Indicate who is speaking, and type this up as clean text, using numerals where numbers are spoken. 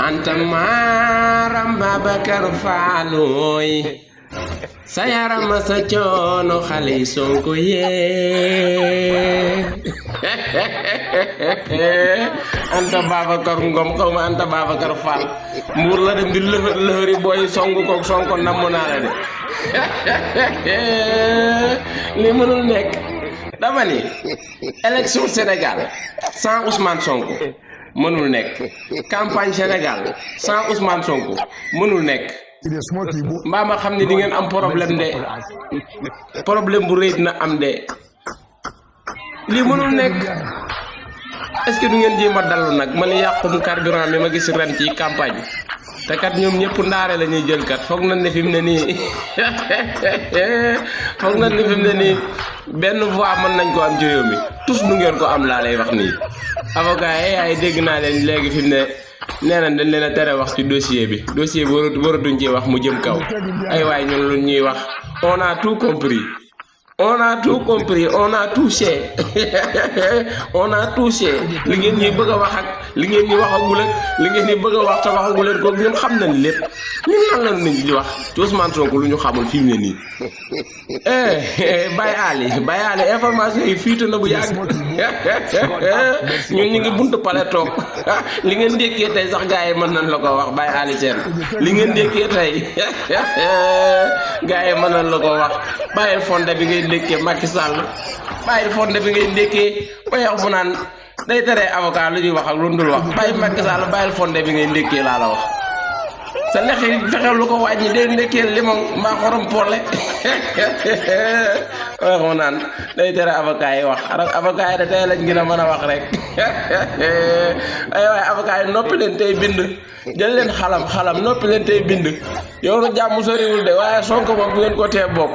Speaker 1: anta maram Babakar Falloy sa yaram sa coono xale yi Sonko yee anta Babakar Ngom xaw ma anta Babakar Fall mbuur la dem di lëfër lëfëri booy songu koog Sonko namm naa la de li mënul nekk dama ni élection Sénégal sans Ousmane Sonko mënul nekk campagne Sénégal sans Ousmane Sonko mënul nekk mbaa ma xam ne di ngeen am problème de problème bu rëy dina am de lii mënul nekk est-ce que du ngeen jéem a dallu nag man yàqum carburant mi ma gis ren ci campagne te kat ñoom ñëpp ndaare la ñuy jël kat foog nañ ne fi mu ne nii foog nañ ne fi mu ne nii benn voix mën nañ ko am ci réew mi tous du ngeen ko am laa lay wax nii avocat yi ay dégg naa leen léegi fi mu ne nee nañ dañ leen a tere wax ci dossier bi waratuñ ci wax mu jëm kaw ay waay ñun lu ñuy wax on a tout compris on a tout compris on a touché on a touché li ngeen ñuy bëgg a wax ak li ngeen ñi waxagul ak li ngeen ñi bëgg a wax te waxagul leen ko ñun xam nañ lépp ñun lan la nit ñi di wax ci Ousmane Sonko lu ñu xamul fi mu ne nii Baye Ali information yi fiite na bu yàgg ñun ñu ngi buntu pale toog li ngeen dékkee tey sax gars yi mën nañ la ko wax Baye Ali Sène li ngeen dékkee tey gars yi mën nañ la ko wax bàyyil fonde bi ngay dékkee Macky Sall bàyyil fonde bi ngay dékkee ba yox mu naan day tere avocat lu ñuy wax ak lu dul wax bàyyi Macky Sall bàyyil fonde bi ngay dékkee laa la wax sa lex yi fexeel lu ko wàññi day ndekkee limon mbaa xorom poole wax mu naan day tere avocat yi wax avocat yi da tey lañ gën a mën a wax rek ay waay avocat yi noppi leen tey bind jël leen xalam noppi leen tey bind yow na jàmm soriwul de waaye Sonko moom bu ngeen ko tee bokk